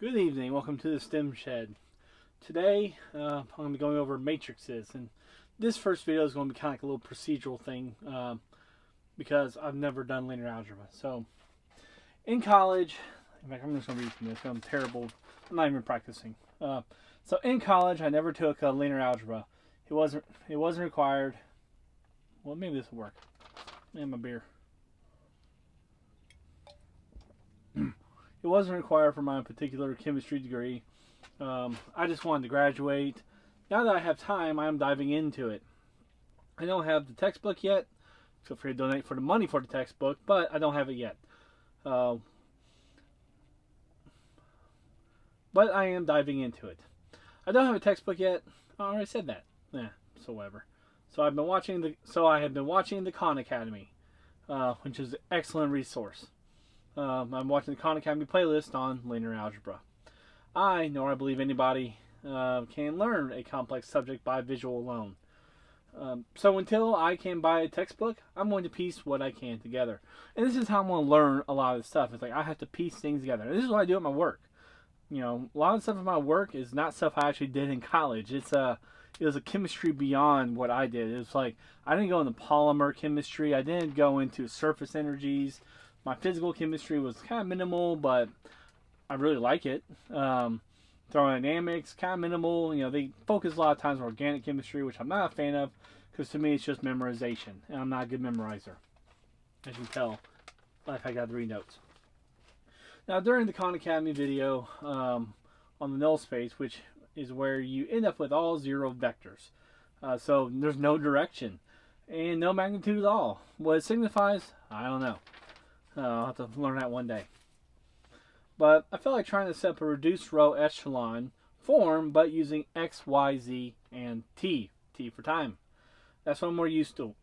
Good evening, welcome to the STEM Shed. Today, I'm going to be going over matrices, and this first video is going to be kind of like a little procedural thing because I've never done linear algebra. So, in college, in fact, I'm just going to read from this. I'm terrible. I'm not even practicing. So, in college, I never took linear algebra. It wasn't required. Well, maybe this will work. And my beer. It wasn't required for my particular chemistry degree. I just wanted to graduate. Now that I have time, I am diving into it. I don't have the textbook yet. Feel free to donate for the money for the textbook, but I don't have it yet. But I am diving into it. I don't have a textbook yet. I already said that. So whatever. So I have been watching the Khan Academy, which is an excellent resource. I'm watching the Khan Academy playlist on linear algebra. Nor I believe anybody can learn a complex subject by visual alone. So until I can buy a textbook, I'm going to piece what I can together. And this is how I'm going to learn a lot of this stuff. It's like I have to piece things together. And this is what I do at my work. You know, a lot of stuff at my work is not stuff I actually did in college. It was a chemistry beyond what I did. It was like I didn't go into polymer chemistry. I didn't go into surface energies. My physical chemistry was kind of minimal, but I really like it. Thermodynamics, kind of minimal. You know, they focus a lot of times on organic chemistry, which I'm not a fan of, because to me it's just memorization, and I'm not a good memorizer. As you can tell, I got to read notes. Now, during the Khan Academy video on the null space, which is where you end up with all zero vectors. So there's no direction and no magnitude at all. What it signifies, I don't know. I'll have to learn that one day. But I felt like trying to set up a reduced row echelon form, but using X, Y, Z, and T. T for time. That's what I'm more used to.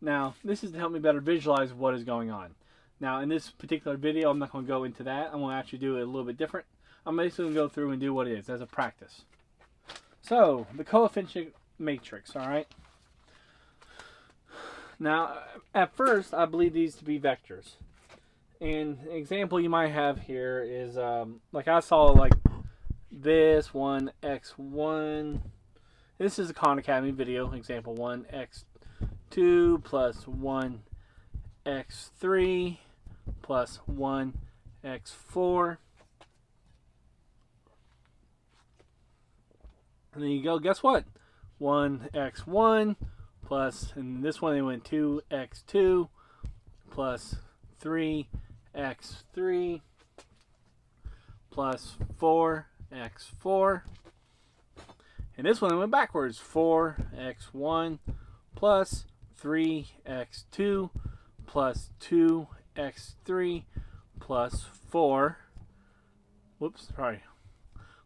Now, this is to help me better visualize what is going on. Now, in this particular video, I'm not going to go into that. I'm going to actually do it a little bit different. I'm basically going to go through and do what it is as a practice. So, the coefficient matrix, all right? Now, at first, I believe these to be vectors. And an example you might have here is, like I saw like this, 1x1. This is a Khan Academy video, example 1x2 plus 1x3 plus 1x4. And then you go, guess what? 1x1 plus, and this one they went 2x2 plus 3x3 plus 4x4. And this one they went backwards. 4x1 plus 3x2 plus 2x3 plus 4. Whoops, sorry.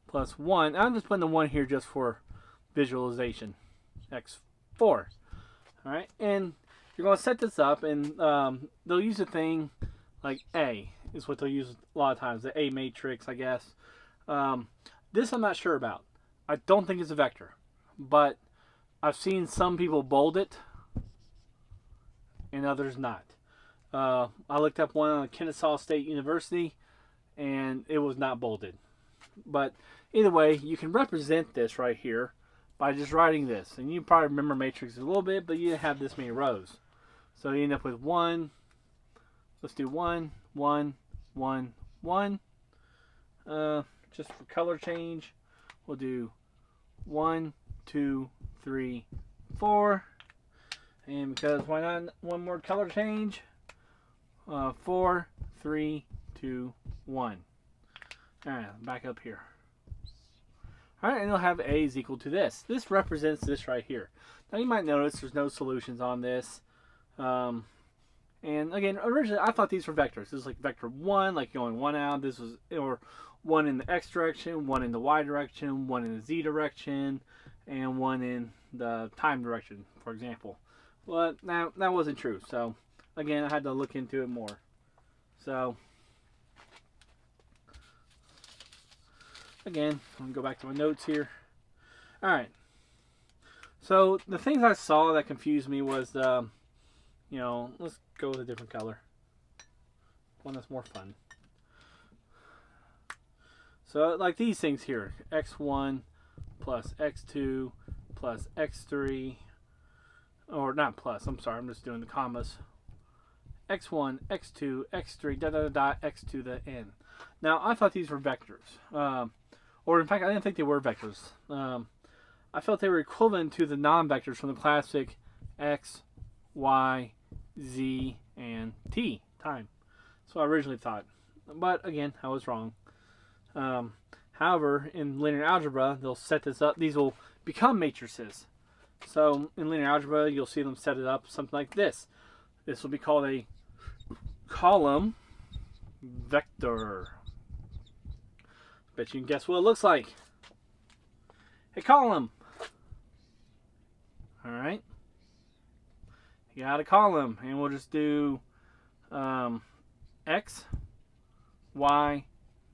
Plus 1. I'm just putting the 1 here just for visualization. x4. Alright, and you're going to set this up, and they'll use a thing like A, is what they'll use a lot of times, the A matrix, I guess. This I'm not sure about. I don't think it's a vector, but I've seen some people bold it, and others not. I looked up one on Kennesaw State University, and it was not bolded. But either way, you can represent this right here by just writing this. And you probably remember matrices a little bit, but you have this many rows. So you end up with 1. Let's do 1, 1, 1, 1. Just for color change, we'll do 1, 2, 3, 4. And because why not one more color change? 4, 3, 2, 1. Alright, back up here. Alright, and it'll have A is equal to this. This represents this right here. Now you might notice there's no solutions on this. And again, originally I thought these were vectors. This is like vector 1, like going 1 out. This was, or 1 in the X direction, 1 in the Y direction, 1 in the Z direction, and 1 in the time direction, for example. But now that wasn't true. So again, I had to look into it more. So again, I'm going to go back to my notes here. Alright. So the things I saw that confused me was, let's go with a different color. One that's more fun. So like these things here, x1 plus x2 plus x3, or not plus, I'm sorry, I'm just doing the commas. x1, x2, x3, dot, dot, dot, dot, x to the n. Now, I thought these were vectors. Or in fact, I didn't think they were vectors. I felt they were equivalent to the non-vectors from the classic x, y, z, and t, time. So I originally thought. But again, I was wrong. However, in linear algebra, they'll set this up. These will become matrices. So in linear algebra, you'll see them set it up something like this. This will be called a column vector. Bet you can guess what it looks like. A column. Alright. You got a column. And we'll just do x, y,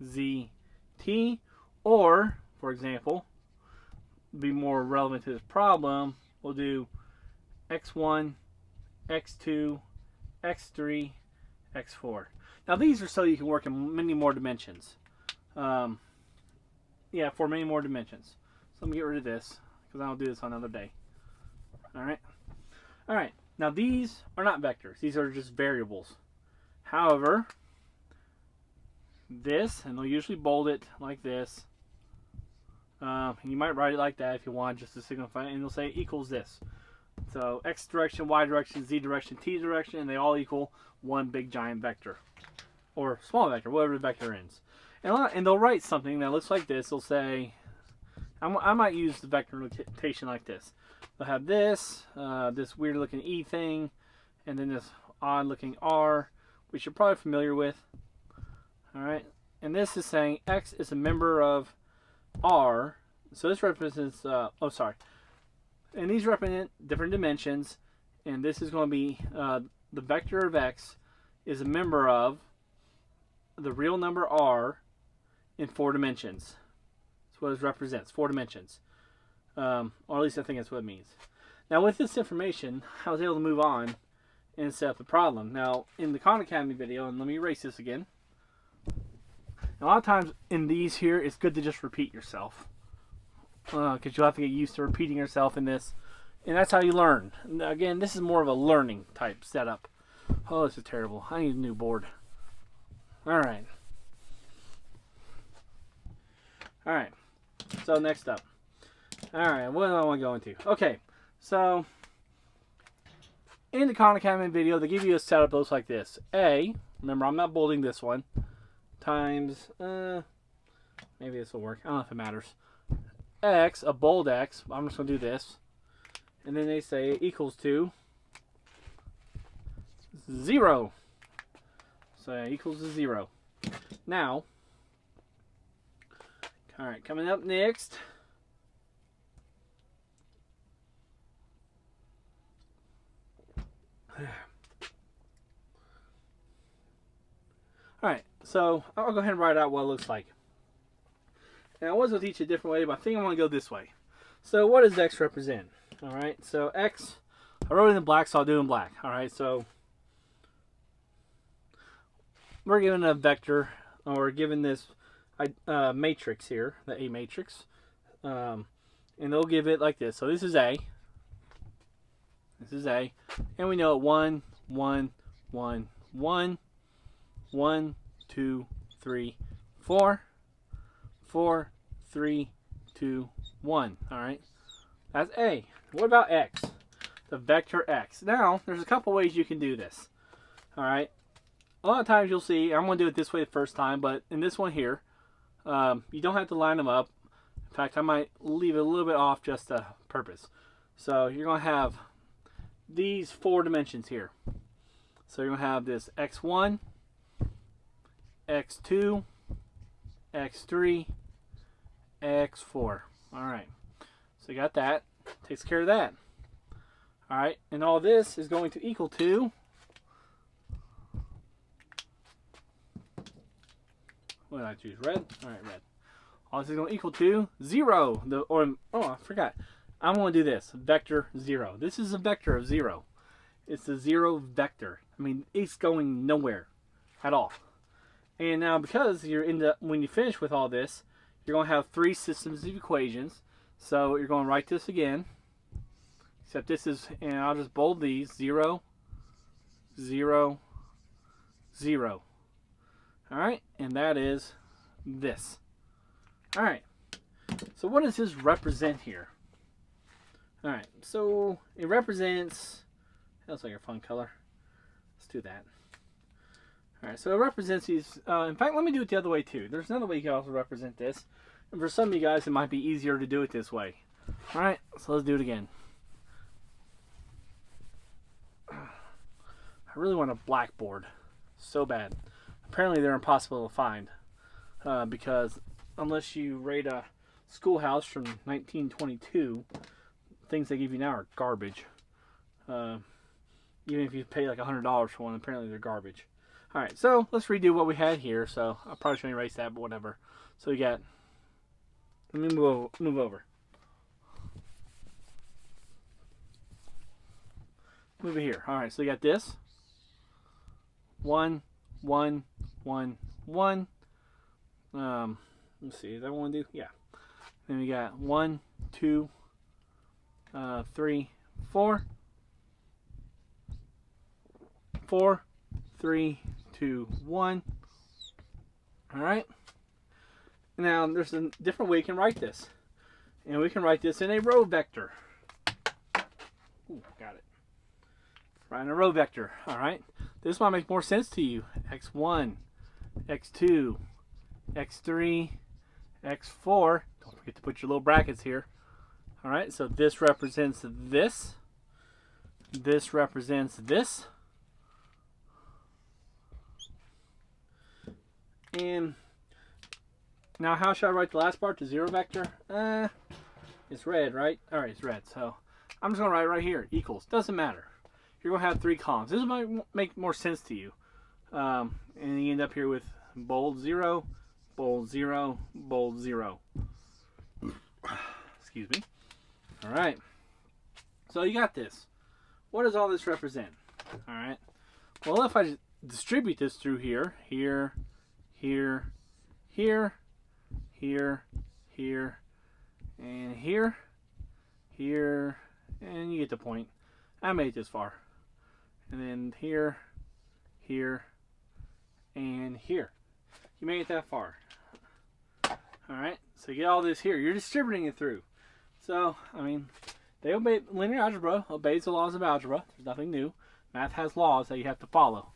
z, t. Or, for example, be more relevant to this problem, we'll do x1, x2, x3, x4. Now these are so you can work in many more dimensions. Yeah, for many more dimensions. So let me get rid of this because I'll do this on another day. Alright. Alright. Now these are not vectors. These are just variables. However, this, and they'll usually bold it like this. And you might write it like that if you want, just to signify, and they'll say equals this. So x direction, y direction, z direction, t direction, and they all equal one big giant vector. Or small vector, whatever the vector is. And they'll write something that looks like this. They'll say, I might use the vector notation like this. They'll have this, this weird looking E thing, and then this odd looking R, which you're probably familiar with. Alright, and this is saying X is a member of R. So this represents, and these represent different dimensions, and this is going to be, the vector of X is a member of the real number R in 4 dimensions. That's what it represents, 4 dimensions. Or at least I think that's what it means. Now with this information, I was able to move on and set up the problem. Now in the Khan Academy video, and let me erase this again. A lot of times in these here, it's good to just repeat yourself. Because you'll have to get used to repeating yourself in this. And that's how you learn. And again, this is more of a learning type setup. Oh, this is terrible. I need a new board. Alright. Alright. So next up. Alright, what do I want to go into? Okay, so in the Khan Academy video, they give you a setup that looks like this. A, remember I'm not bolding this one, times, maybe this will work. I don't know if it matters. X, a bold X, I'm just going to do this. And then they say equals to 0. So yeah, equals to 0. Now, alright, coming up next. Alright, so I'll go ahead and write out what it looks like. And I was going to teach it a different way, but I think I want to go this way. So what does X represent? Alright, so X, I wrote it in black, so I'll do it in black. Alright, so we're given a vector, or given this matrix here, the A matrix. And they'll give it like this. So this is A. This is A. And we know 1, 1, 1, 1, 1, 2, 3, 4, 4, 3, 2, 1. Alright. That's A. What about X? The vector X. Now, there's a couple ways you can do this. Alright. A lot of times you'll see, I'm going to do it this way the first time, but in this one here, you don't have to line them up. In fact, I might leave it a little bit off just to purpose. So you're going to have these 4 dimensions here. So you're going to have this x1, x2, x3, x4. Alright. So you got that. Takes care of that. Alright. And all this is going to equal to, what did I choose? Red? Alright, red. All this is going to equal to 0. I forgot. I'm going to do this. Vector 0. This is a vector of 0. It's a 0 vector. I mean, it's going nowhere at all. And now because when you finish with all this, you're going to have three systems of equations. So you're going to write this again. Except this is, and I'll just bold these, 0, 0, 0. Alright, and that is this. Alright, so what does this represent here? Alright, so it represents, that looks like a fun color. Let's do that. Alright, so it represents these, in fact, let me do it the other way too. There's another way you can also represent this. And for some of you guys, it might be easier to do it this way. Alright, so let's do it again. I really want a blackboard so bad. Apparently they're impossible to find because unless you rate a schoolhouse from 1922, things they give you now are garbage. Even if you pay like $100 for one, apparently they're garbage. Alright, so let's redo what we had here. So I probably shouldn't erase that, but whatever. So we got, let me move over. Move it here. Alright, so we got this. 1, 1, 1, 1. Let's see, is that what I want to do? Yeah. Then we got 1, 2, 3, 4. 4, 3, 2, 1. Alright. Now, there's a different way you can write this. And we can write this in a row vector. Ooh, got it. Write in a row vector. Alright. This might make more sense to you. x1, x2, x3, x4. Don't forget to put your little brackets here. Alright, so this represents this. This represents this. And now how should I write the last part? The zero vector? It's red, right? Alright, it's red. So I'm just going to write right here. Equals. Doesn't matter. You're going to have three columns. This might make more sense to you. And you end up here with bold 0, bold 0, bold 0. Excuse me. Alright. So you got this. What does all this represent? Alright. Well, if I distribute this through here, here, here, here, here, and here, and you get the point. I made it this far. And then here, here, and here. You made it that far. Alright, so you get all this here. You're distributing it through. So, I mean, they obey linear algebra, obeys the laws of algebra. There's nothing new. Math has laws that you have to follow.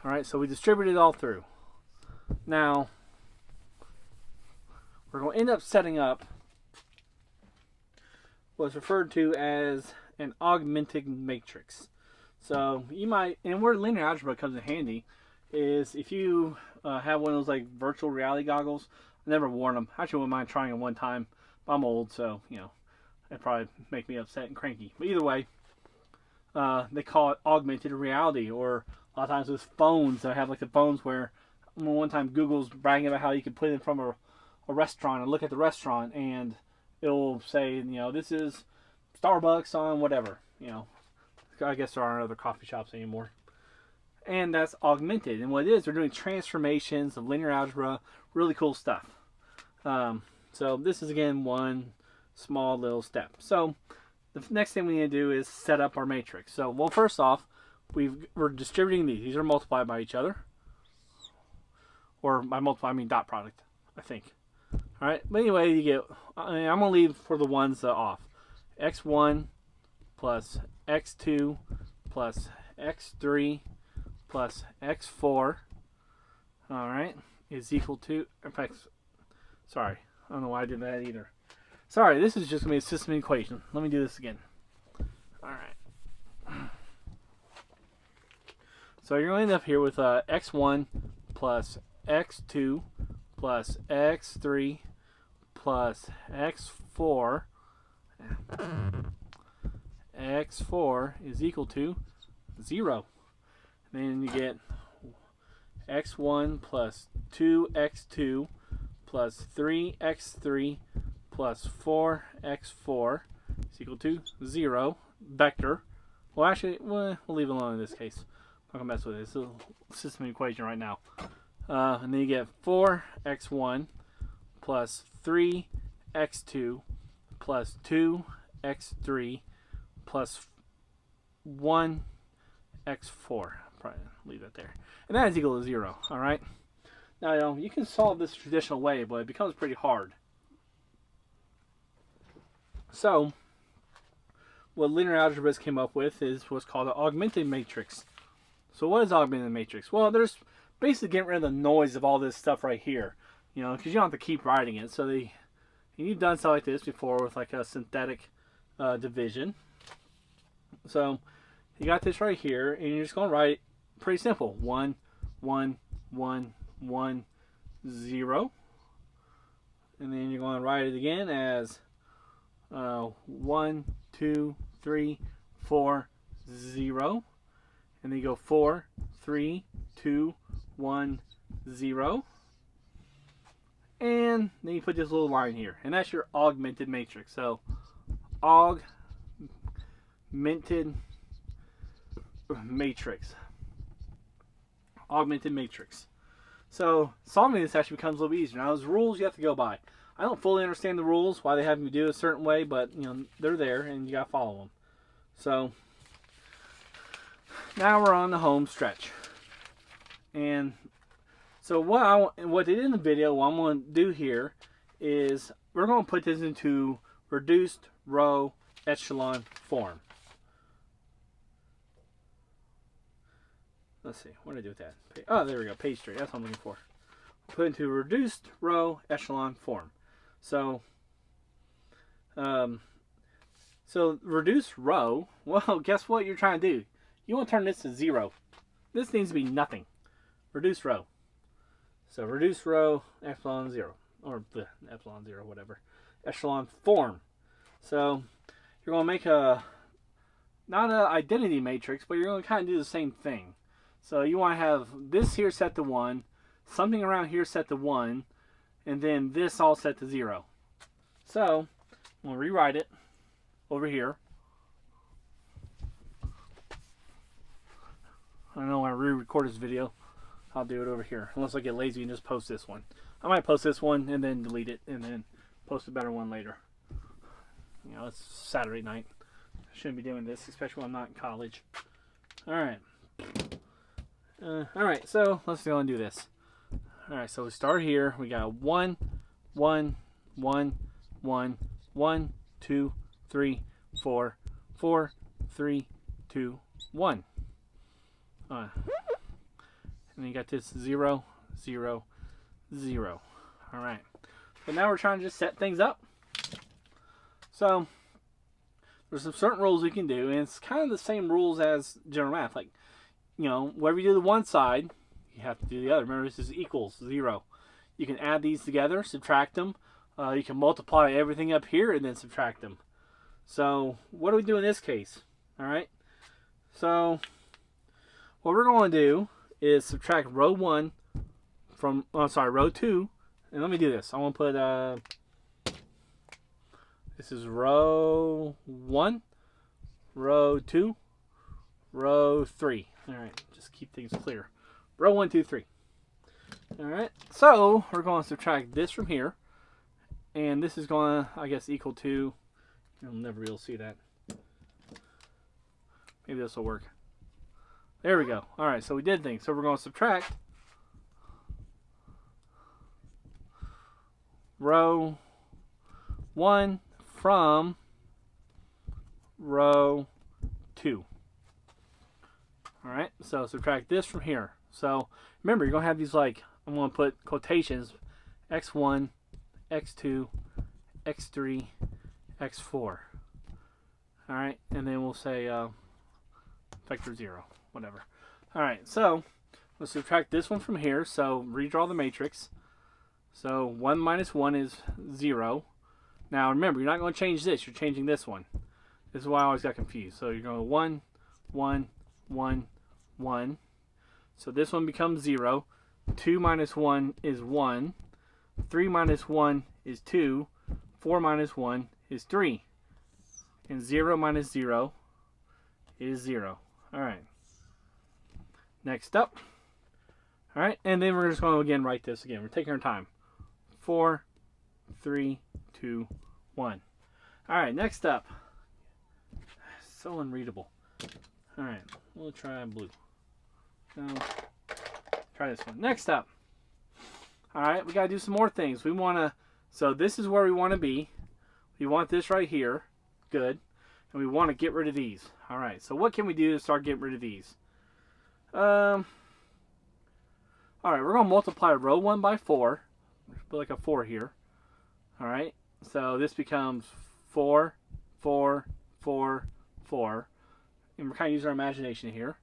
Alright, so we distribute it all through. Now, we're going to end up setting up what's referred to as an augmented matrix. So you might, and where linear algebra comes in handy is if you have one of those like virtual reality goggles. I never worn them. I actually wouldn't mind trying them one time. But I'm old, so you know, it'd probably make me upset and cranky. But either way, they call it augmented reality, or a lot of times with phones. They have like the phones where one time Google's bragging about how you can put it from a restaurant and look at the restaurant, and it'll say, you know, this is Starbucks on whatever, you know. I guess there aren't other coffee shops anymore. And that's augmented. And what it is, they're doing transformations of linear algebra. Really cool stuff. So this is, again, one small little step. So the next thing we need to do is set up our matrix. So, well, first off, we're distributing these. These are multiplied by each other. Or by multiply, I mean dot product, I think. Alright, but anyway, you get, I'm going to leave for the ones off. x1 plus x2 plus x3 plus x4, alright, is equal to, in fact, sorry, I don't know why I did that either. Sorry, this is just going to be a system equation. Let me do this again. Alright. So you're going to end up here with x1 plus x2 plus x3 plus x4. X4 is equal to 0. And then you get x1 plus 2x2 plus 3x3 plus 4x4 is equal to 0. Vector. Well, actually, we'll leave it alone in this case. I'm not going to mess with it. It's a system equation right now. And then you get 4x1 plus 3x2 plus 2x3 plus 1x4. Probably leave that there. And that is equal to 0. All right. Now, you can solve this traditional way, but it becomes pretty hard. So, what linear algebraists came up with is what's called an augmented matrix. So what is augmented matrix? Well, there's basically getting rid of the noise of all this stuff right here, because you don't have to keep writing it. So you've done stuff like this before with like a synthetic division. So you got this right here, and you're just going to write it pretty simple: 1, 1, 1, 1, 0, and then you're going to write it again as 1, 2, 3, 4, 0, and then you go 4, 3, 2, 1, 0, and then you put this little line here, and that's your augmented matrix. So augmented matrix. So solving this actually becomes a little easier. Now, those rules you have to go by. I don't fully understand the rules, why they have me do it a certain way, but they're there and you gotta follow them. So now we're on the home stretch, and so what they did in the video, what I'm going to do here is we're going to put this into reduced row echelon form. Let's see, what did I do with that? Oh, there we go, page straight. That's what I'm looking for. Put into reduced row echelon form. So, reduced row. Well, guess what you're trying to do? You want to turn this to 0. This needs to be nothing. Reduced row. So reduced row echelon 0, or the epsilon 0, whatever. Echelon form. So you're going to make not an identity matrix, but you're going to kind of do the same thing. So you want to have this here set to 1, something around here set to 1, and then this all set to 0. So I'm going to rewrite it over here. I don't know when I re-record this video, I'll do it over here. Unless I get lazy and just post this one. I might post this one and then delete it and then post a better one later. It's Saturday night. I shouldn't be doing this, especially when I'm not in college. Alright. Alright, so let's go and do this. Alright, so we start here. We got 1, 1, 1, 1, 1, 2, 3, 4, 4, 3, 2, 1. And then you got this 0, 0, 0. Alright. So now we're trying to just set things up. So there's some certain rules we can do, and it's kind of the same rules as general math. Like, whatever you do to one side, you have to do the other. Remember, this is equals 0. You can add these together, subtract them. You can multiply everything up here and then subtract them. So what do we do in this case? Alright. So what we're going to do is subtract row 1 from, row 2. And let me do this. I want to put, this is row 1, row 2, row 3. Alright, just keep things clear. Row 1, 2, 3. Alright, so we're going to subtract this from here. And this is going to, I guess, equal to, you'll never be able to see that. Maybe this will work. There we go. Alright, so we did things. So we're going to subtract row 1 from row 2. Alright, so subtract this from here. So remember, you're going to have these, like, I'm going to put quotations, x1, x2, x3, x4. Alright, and then we'll say vector 0, whatever. Alright, so let's subtract this one from here. So redraw the matrix. So 1 minus 1 is 0. Now remember, you're not going to change this, you're changing this one. This is why I always got confused. So you're going 1, 1, 1, 1. So this one becomes 0. 2 minus 1 is 1. 3 minus 1 is 2. 4 minus 1 is 3. And 0 minus 0 is 0. Alright. Next up. All right, and then we're just going to again write this again. We're taking our time. 4, 3, 2, 1. All right, next up. So unreadable. All right, we'll try blue. No, try this one. Next up. All right, we got to do some more things. We want to, so this is where we want to be. We want this right here. Good. And we want to get rid of these. All right, so what can we do to start getting rid of these? All right, we're going to multiply row 1 by 4. Put like a 4 here. All right, so this becomes 4, 4, 4, 4. And we're kind of using our imagination here.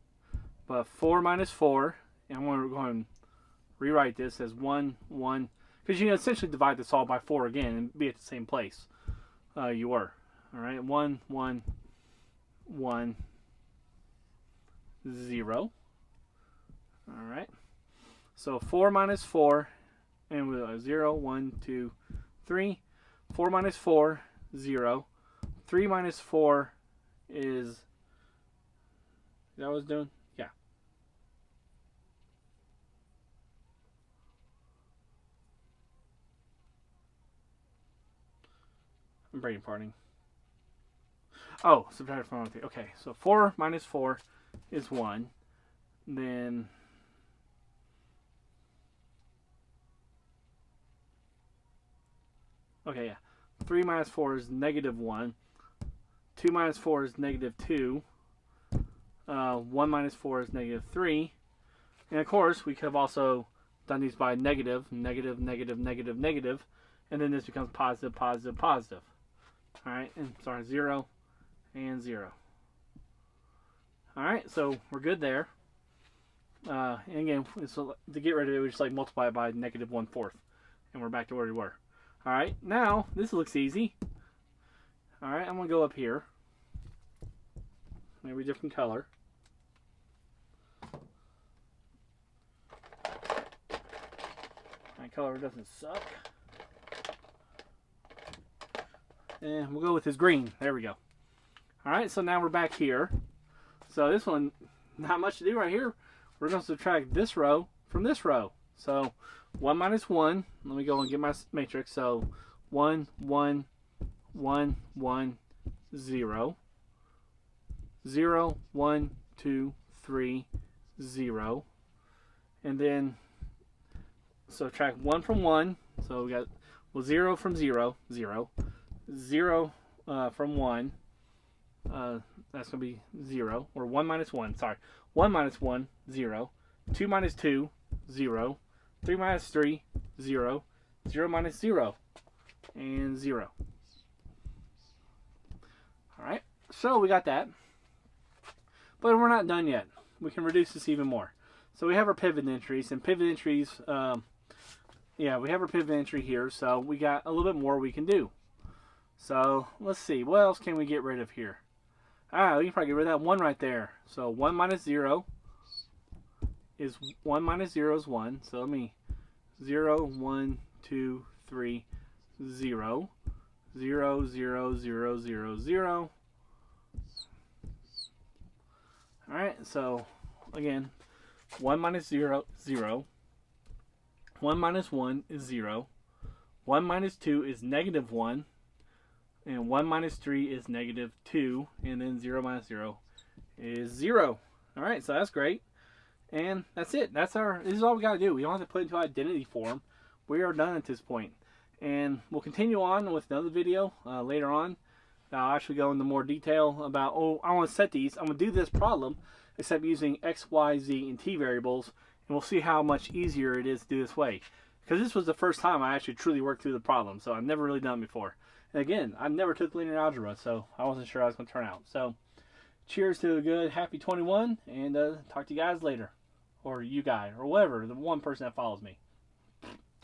But 4 minus 4, and we're going to rewrite this as 1, 1. Because you can essentially divide this all by 4 again and be at the same place you were. All right, 1, 1, 1, 0. All right. So 4 minus 4, and we'll 0, 1, 2, 3. 4 minus 4, 0. 3 minus 4 is that what I was doing? Yeah. I'm brain farting. Oh, subtract from 3. Okay, so 4 minus 4 is 1. Then okay, yeah. 3 minus 4 is negative 1. 2 minus 4 is negative 2. 1 minus 4 is negative 3. And of course, we could have also done these by negative, negative, negative, negative, negative. And then this becomes positive, positive, positive. Alright, and sorry, 0 and 0. Alright, so we're good there. And again, so to get rid of it, we just like multiply it by negative 1/4. And we're back to where we were. Alright, now this looks easy. Alright, I'm going to go up here. Maybe a different color. My color doesn't suck. And we'll go with this green. There we go. Alright, so now we're back here. So this one, not much to do right here. We're going to subtract this row from this row. So 1 minus 1. Let me go and get my matrix. So 1, 1, 1, 1, 0. 0, 1, 2, 3, 0. And then subtract 1 from 1. So we got, well, 0 from 0, 0. 0 from 1. That's going to be 0. Or 1 minus 1, sorry. 1 minus 1, 0. 2 minus 2, 0. 3 minus 3, 0. 0 minus 0. And 0. Alright, so we got that. But we're not done yet. We can reduce this even more. So we have our pivot entries. And pivot entries, yeah, we have our pivot entry here. So we got a little bit more we can do. So let's see. What else can we get rid of here? Ah, we can probably get rid of that 1 right there. So 1 minus 0 is 1 minus 0 is 1. So let me 0, 1, 2, 3, 0. 0, 0, 0, 0, 0. Alright, so again, 1 minus 0, 0. 1 minus 1 is 0. 1 minus 2 is negative 1. And 1 minus 3 is negative 2. And then 0 minus 0 is 0. Alright, so that's great. And that's it. This is all we got to do. We don't have to put it into identity form. We are done at this point. And we'll continue on with another video later on. I'll actually go into more detail about, oh, I want to set these. I'm going to do this problem, except using X, Y, Z, and T variables. And we'll see how much easier it is to do this way. Because this was the first time I actually truly worked through the problem. So I've never really done it before. And again, I never took linear algebra, so I wasn't sure how it was going to turn out. So cheers to a good happy 21, and talk to you guys later. Or you guy, or whatever, the one person that follows me.